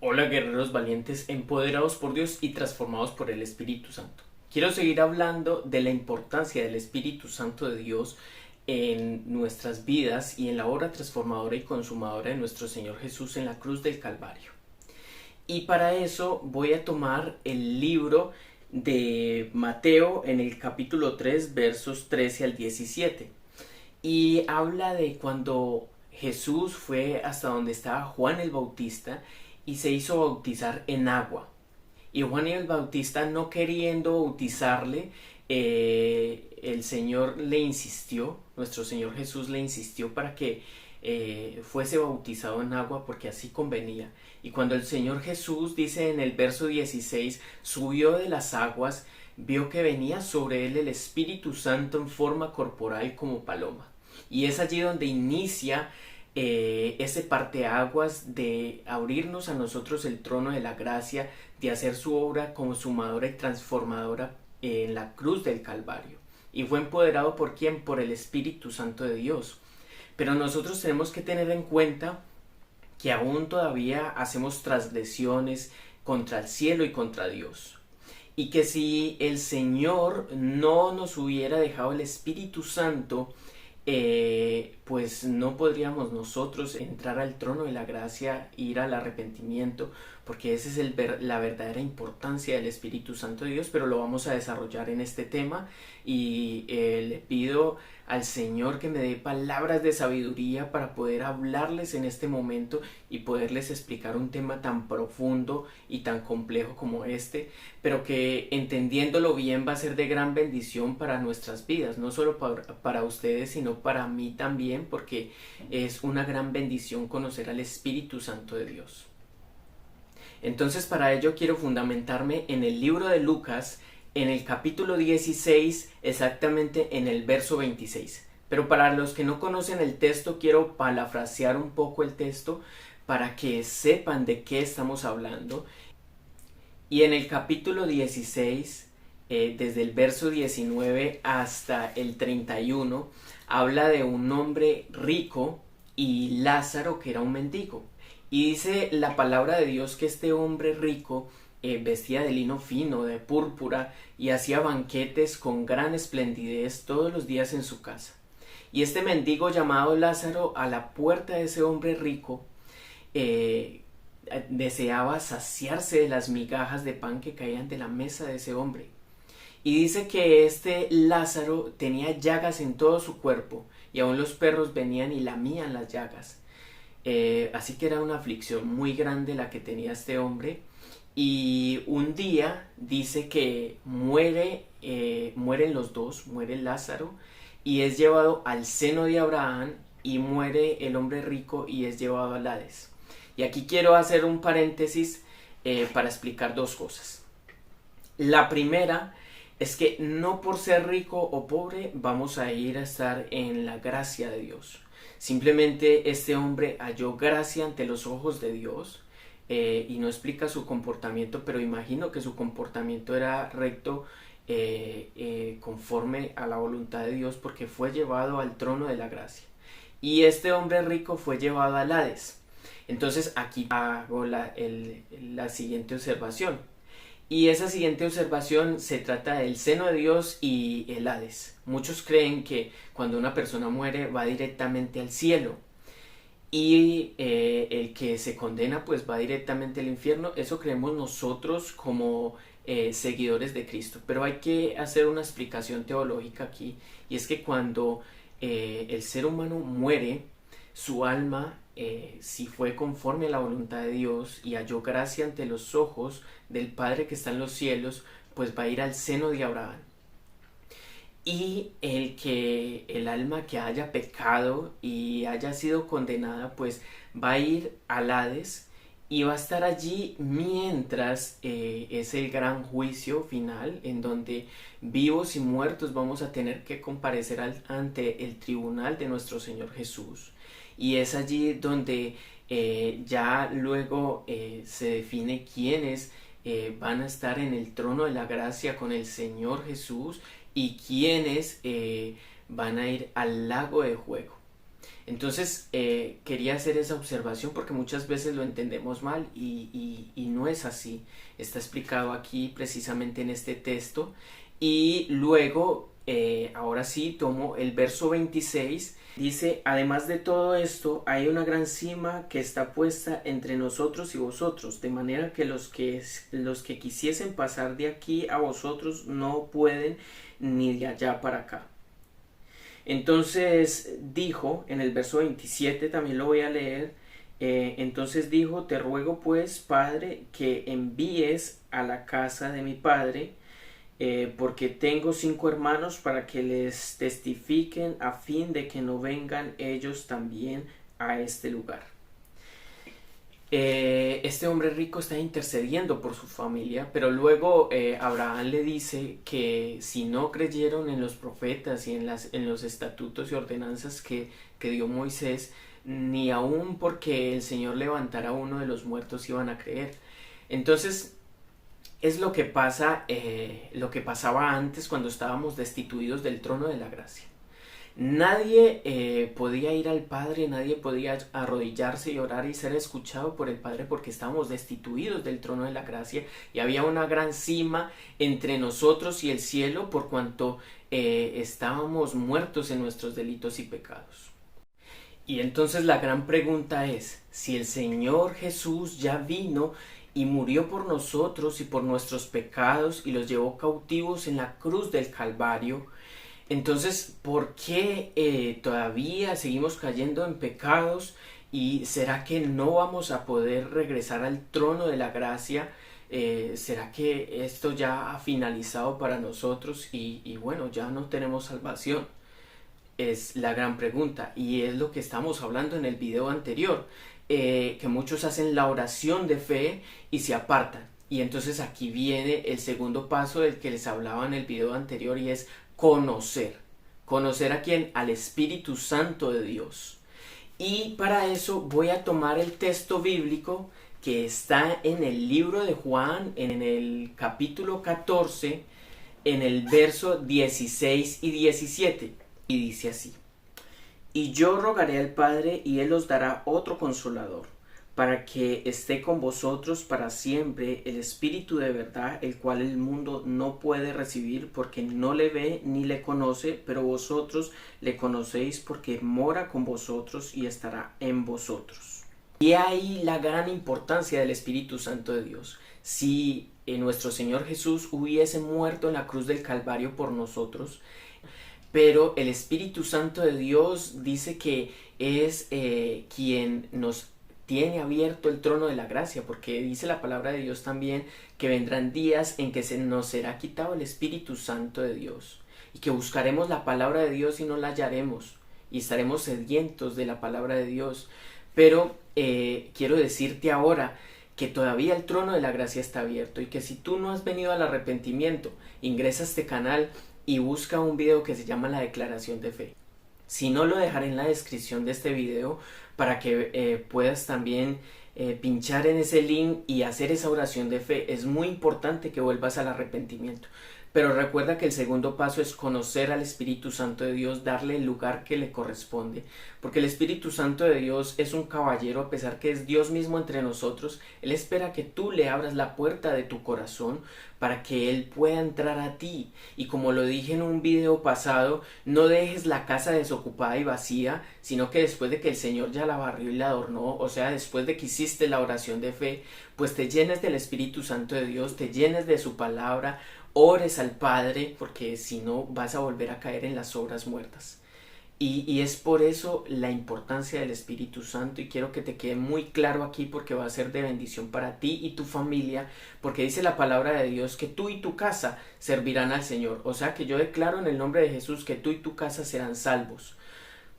Hola guerreros valientes, empoderados por Dios y transformados por el Espíritu Santo. Quiero seguir hablando de la importancia del Espíritu Santo de Dios en nuestras vidas y en la obra transformadora y consumadora de nuestro Señor Jesús en la cruz del Calvario. Y para eso voy a tomar el libro de Mateo en el capítulo 3 versos 13 al 17. Y habla de cuando Jesús fue hasta donde estaba Juan el Bautista y se hizo bautizar en agua. Y Juan el Bautista, no queriendo bautizarle, el Señor le insistió, nuestro Señor Jesús le insistió para que fuese bautizado en agua porque así convenía. Y cuando el Señor Jesús, dice en el verso 16, subió de las aguas, vio que venía sobre él el Espíritu Santo en forma corporal como paloma. Y es allí donde inicia ese parteaguas de abrirnos a nosotros el trono de la gracia, de hacer su obra consumadora y transformadora en la cruz del Calvario. Y fue empoderado por ¿quién? Por el Espíritu Santo de Dios. Pero nosotros tenemos que tener en cuenta que aún todavía hacemos transgresiones contra el cielo y contra Dios. Y que si el Señor no nos hubiera dejado el Espíritu Santo, pues no podríamos nosotros entrar al trono de la gracia, ir al arrepentimiento, porque esa es la verdadera importancia del Espíritu Santo de Dios, pero lo vamos a desarrollar en este tema y le pido al Señor que me dé palabras de sabiduría para poder hablarles en este momento y poderles explicar un tema tan profundo y tan complejo como este, pero que entendiéndolo bien va a ser de gran bendición para nuestras vidas, no solo para ustedes, sino para mí también, porque es una gran bendición conocer al Espíritu Santo de Dios. Entonces, para ello quiero fundamentarme en el libro de Lucas, en el capítulo 16, exactamente en el verso 26. Pero para los que no conocen el texto, quiero parafrasear un poco el texto para que sepan de qué estamos hablando. Y en el capítulo 16, desde el verso 19 hasta el 31, habla de un hombre rico y Lázaro, que era un mendigo. Y dice la palabra de Dios que este hombre rico vestía de lino fino, de púrpura, y hacía banquetes con gran esplendidez todos los días en su casa. Y este mendigo llamado Lázaro, a la puerta de ese hombre rico, eh, deseaba saciarse de las migajas de pan que caían de la mesa de ese hombre. Y dice que este Lázaro tenía llagas en todo su cuerpo, y aún los perros venían y lamían las llagas. Así que era una aflicción muy grande la que tenía este hombre. Y un día dice que mueren los dos, muere Lázaro y es llevado al seno de Abraham, y muere el hombre rico y es llevado al Hades. Y aquí quiero hacer un paréntesis para explicar dos cosas. La primera es que no por ser rico o pobre vamos a ir a estar en la gracia de Dios. Simplemente este hombre halló gracia ante los ojos de Dios, y no explica su comportamiento, pero imagino que su comportamiento era recto, conforme a la voluntad de Dios, porque fue llevado al trono de la gracia. Y este hombre rico fue llevado al Hades. Entonces aquí hago la siguiente observación. Y esa siguiente observación se trata del seno de Dios y el Hades. Muchos creen que cuando una persona muere va directamente al cielo, y el que se condena pues va directamente al infierno. Eso creemos nosotros como seguidores de Cristo, pero hay que hacer una explicación teológica aquí, y es que cuando el ser humano muere, su alma, si fue conforme a la voluntad de Dios y halló gracia ante los ojos del Padre que está en los cielos, pues va a ir al seno de Abraham. Y el alma que haya pecado y haya sido condenada, pues va a ir al Hades y va a estar allí mientras es el gran juicio final, en donde vivos y muertos vamos a tener que comparecer ante el tribunal de nuestro Señor Jesús. Y es allí donde ya luego se define quiénes van a estar en el trono de la gracia con el Señor Jesús, y quienes van a ir al lago de fuego. Entonces quería hacer esa observación porque muchas veces lo entendemos mal y no es así. Está explicado aquí precisamente en este texto. Y luego, ahora sí, tomo el verso 26. Dice, además de todo esto, hay una gran cima que está puesta entre nosotros y vosotros, de manera que los que quisiesen pasar de aquí a vosotros no pueden, ni de allá para acá. Entonces dijo, en el verso 27, también lo voy a leer, entonces dijo, te ruego pues, Padre, que envíes a la casa de mi Padre, porque tengo 5 hermanos para que les testifiquen a fin de que no vengan ellos también a este lugar. Este hombre rico está intercediendo por su familia, pero luego Abraham le dice que si no creyeron en los profetas y en los estatutos y ordenanzas que dio Moisés, ni aun porque el Señor levantara a uno de los muertos iban a creer. Entonces es lo que pasa, lo que pasaba antes cuando estábamos destituidos del trono de la gracia. Nadie podía ir al Padre, nadie podía arrodillarse y orar y ser escuchado por el Padre porque estábamos destituidos del trono de la gracia y había una gran cima entre nosotros y el cielo por cuanto estábamos muertos en nuestros delitos y pecados. Y entonces la gran pregunta es, si el Señor Jesús ya vino y murió por nosotros y por nuestros pecados y los llevó cautivos en la cruz del Calvario, entonces, ¿por qué todavía seguimos cayendo en pecados? ¿Y será que no vamos a poder regresar al trono de la gracia? ¿Será que esto ya ha finalizado para nosotros y bueno, ya no tenemos salvación? Es la gran pregunta y es lo que estamos hablando en el video anterior, que muchos hacen la oración de fe y se apartan. Y entonces aquí viene el segundo paso del que les hablaba en el video anterior y es conocer. ¿Conocer a quién? Al Espíritu Santo de Dios. Y para eso voy a tomar el texto bíblico que está en el libro de Juan, en el capítulo 14, en el verso 16 y 17. Y dice así: y yo rogaré al Padre y Él os dará otro consolador, para que esté con vosotros para siempre, el Espíritu de verdad, el cual el mundo no puede recibir porque no le ve ni le conoce, pero vosotros le conocéis porque mora con vosotros y estará en vosotros. Y ahí la gran importancia del Espíritu Santo de Dios. Si nuestro Señor Jesús hubiese muerto en la cruz del Calvario por nosotros, pero el Espíritu Santo de Dios dice que es quien nos tiene abierto el trono de la gracia, porque dice la palabra de Dios también que vendrán días en que nos será quitado el Espíritu Santo de Dios y que buscaremos la palabra de Dios y no la hallaremos y estaremos sedientos de la palabra de Dios. Pero quiero decirte ahora que todavía el trono de la gracia está abierto y que si tú no has venido al arrepentimiento, ingresa a este canal y busca un video que se llama la declaración de fe. Si no, lo dejaré en la descripción de este video para que puedas también pinchar en ese link y hacer esa oración de fe. Es muy importante que vuelvas al arrepentimiento. Pero recuerda que el segundo paso es conocer al Espíritu Santo de Dios, darle el lugar que le corresponde. Porque el Espíritu Santo de Dios es un caballero, a pesar que es Dios mismo entre nosotros. Él espera que tú le abras la puerta de tu corazón para que Él pueda entrar a ti. Y como lo dije en un video pasado, no dejes la casa desocupada y vacía, sino que después de que el Señor ya la barrió y la adornó, o sea, después de que hiciste la oración de fe, pues te llenes del Espíritu Santo de Dios, te llenes de su palabra, ores al Padre, porque si no vas a volver a caer en las obras muertas. Y es por eso la importancia del Espíritu Santo, y quiero que te quede muy claro aquí porque va a ser de bendición para ti y tu familia, porque dice la palabra de Dios que tú y tu casa servirán al Señor. O sea que yo declaro en el nombre de Jesús que tú y tu casa serán salvos,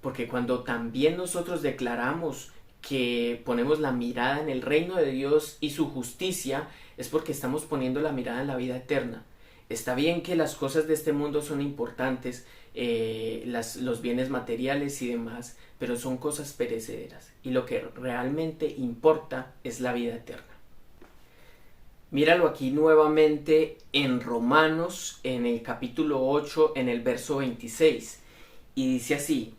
porque cuando también nosotros declaramos que ponemos la mirada en el reino de Dios y su justicia, es porque estamos poniendo la mirada en la vida eterna. Está bien que las cosas de este mundo son importantes, los bienes materiales y demás, pero son cosas perecederas y lo que realmente importa es la vida eterna. Míralo aquí nuevamente en Romanos, en el capítulo 8, en el verso 26, y dice así: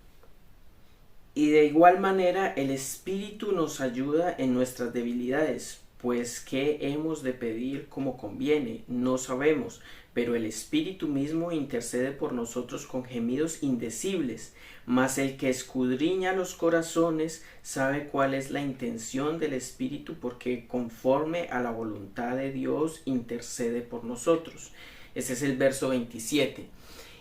Y de igual manera el Espíritu nos ayuda en nuestras debilidades, pues ¿qué hemos de pedir como conviene? No sabemos, pero el Espíritu mismo intercede por nosotros con gemidos indecibles, mas el que escudriña los corazones sabe cuál es la intención del Espíritu, porque conforme a la voluntad de Dios intercede por nosotros. Ese es el verso 27.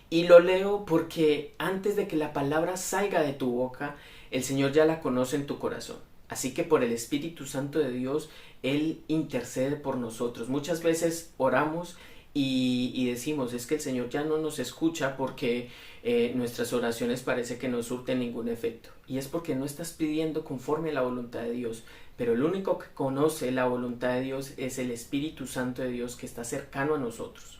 Y lo leo porque antes de que la palabra salga de tu boca, el Señor ya la conoce en tu corazón. Así que por el Espíritu Santo de Dios, Él intercede por nosotros. Muchas veces oramos y decimos, es que el Señor ya no nos escucha porque nuestras oraciones parece que no surten ningún efecto. Y es porque no estás pidiendo conforme a la voluntad de Dios. Pero el único que conoce la voluntad de Dios es el Espíritu Santo de Dios, que está cercano a nosotros.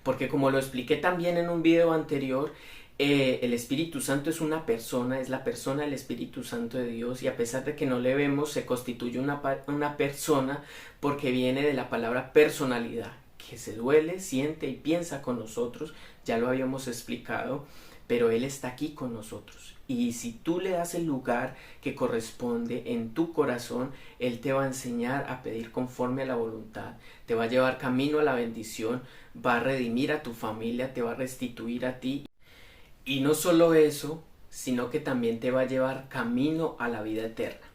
Porque como lo expliqué también en un video anterior, el Espíritu Santo es una persona, es la persona del Espíritu Santo de Dios, y a pesar de que no le vemos, se constituye una persona porque viene de la palabra personalidad, que se duele, siente y piensa con nosotros. Ya lo habíamos explicado, pero Él está aquí con nosotros. Y si tú le das el lugar que corresponde en tu corazón, Él te va a enseñar a pedir conforme a la voluntad, te va a llevar camino a la bendición, va a redimir a tu familia, te va a restituir a ti. Y no solo eso, sino que también te va a llevar camino a la vida eterna.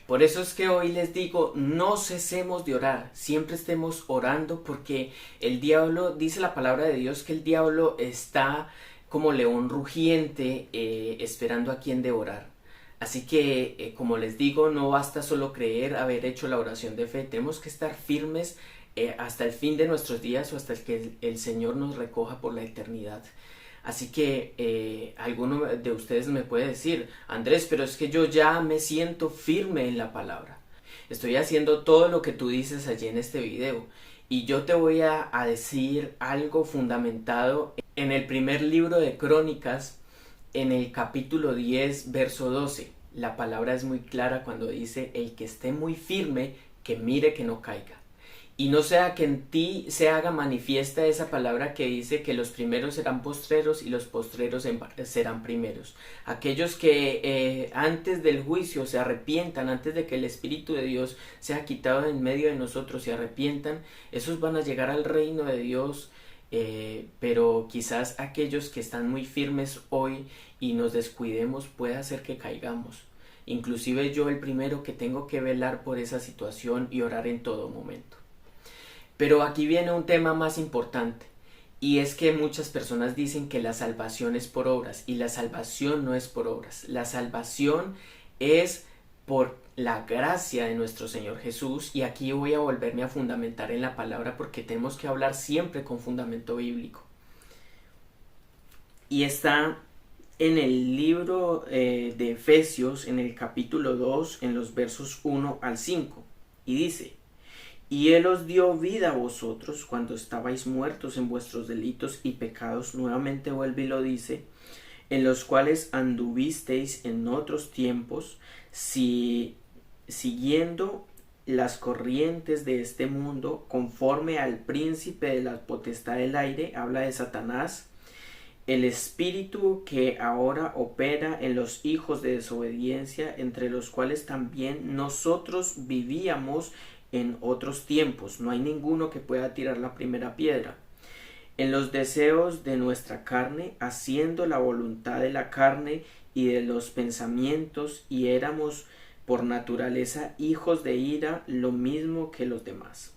Por eso es que hoy les digo, no cesemos de orar, siempre estemos orando, porque el diablo, dice la palabra de Dios, que el diablo está como león rugiente esperando a quien devorar. Así que, como les digo, no basta solo creer, haber hecho la oración de fe, tenemos que estar firmes hasta el fin de nuestros días o hasta que el Señor nos recoja por la eternidad. Así que alguno de ustedes me puede decir, Andrés, pero es que yo ya me siento firme en la palabra. Estoy haciendo todo lo que tú dices allí en este video. Y yo te voy a decir algo fundamentado en el primer libro de Crónicas, en el capítulo 10, verso 12. La palabra es muy clara cuando dice, el que esté muy firme, que mire que no caiga. Y no sea que en ti se haga manifiesta esa palabra que dice que los primeros serán postreros y los postreros serán primeros. Aquellos que antes del juicio se arrepientan, antes de que el Espíritu de Dios sea quitado en medio de nosotros, se arrepientan, esos van a llegar al reino de Dios. Pero quizás aquellos que están muy firmes hoy y nos descuidemos puede hacer que caigamos. Inclusive yo el primero que tengo que velar por esa situación y orar en todo momento. Pero aquí viene un tema más importante, y es que muchas personas dicen que la salvación es por obras, y la salvación no es por obras. La salvación es por la gracia de nuestro Señor Jesús, y aquí voy a volverme a fundamentar en la palabra porque tenemos que hablar siempre con fundamento bíblico. Y está en el libro de Efesios, en el capítulo 2, en los versos 1 al 5, y dice: y Él os dio vida a vosotros cuando estabais muertos en vuestros delitos y pecados, nuevamente vuelve y lo dice, en los cuales anduvisteis en otros tiempos, siguiendo las corrientes de este mundo, conforme al príncipe de la potestad del aire, habla de Satanás, el espíritu que ahora opera en los hijos de desobediencia, entre los cuales también nosotros vivíamos en otros tiempos. No hay ninguno que pueda tirar la primera piedra. En los deseos de nuestra carne, haciendo la voluntad de la carne y de los pensamientos, y éramos por naturaleza hijos de ira, lo mismo que los demás.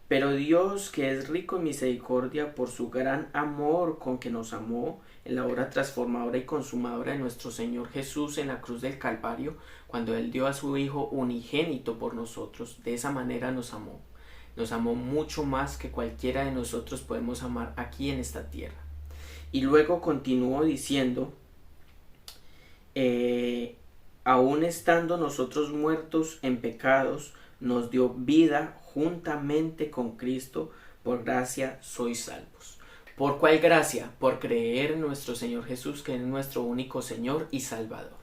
Pero Dios, que es rico en misericordia, por su gran amor con que nos amó, en la obra transformadora y consumadora de nuestro Señor Jesús en la cruz del Calvario, cuando Él dio a su Hijo unigénito por nosotros, de esa manera nos amó. Nos amó mucho más que cualquiera de nosotros podemos amar aquí en esta tierra. Y luego continuó diciendo, aun estando nosotros muertos en pecados, nos dio vida juntamente con Cristo, por gracia sois salvos. ¿Por cuál gracia? Por creer en nuestro Señor Jesús, que es nuestro único Señor y Salvador.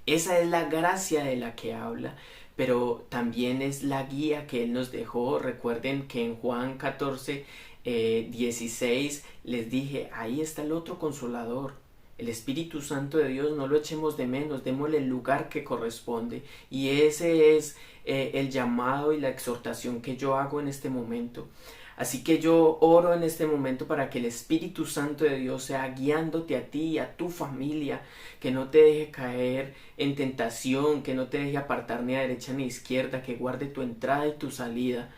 Esa es la gracia de la que habla, pero también es la guía que Él nos dejó. Recuerden que en Juan 14, 16 les dije, ahí está el otro Consolador, El Espíritu Santo de Dios no lo echemos de menos, démosle el lugar que corresponde. Y ese es el llamado y la exhortación que yo hago en este momento. Así que yo oro en este momento para que el Espíritu Santo de Dios sea guiándote a ti y a tu familia, que no te deje caer en tentación, que no te deje apartar ni a derecha ni a izquierda, que guarde tu entrada y tu salida,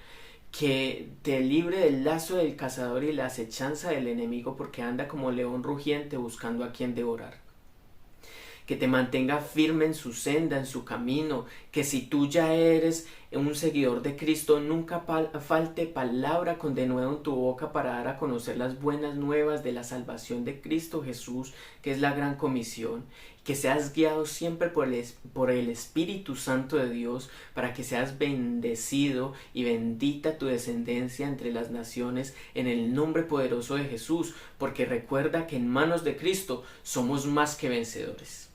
que te libre del lazo del cazador y la acechanza del enemigo, porque anda como león rugiente buscando a quien devorar. Que te mantenga firme en su senda, en su camino, que si tú ya eres un seguidor de Cristo, nunca falte palabra con denuedo en tu boca para dar a conocer las buenas nuevas de la salvación de Cristo Jesús, que es la gran comisión. Que seas guiado siempre por el Espíritu Santo de Dios, para que seas bendecido y bendita tu descendencia entre las naciones en el nombre poderoso de Jesús, porque recuerda que en manos de Cristo somos más que vencedores.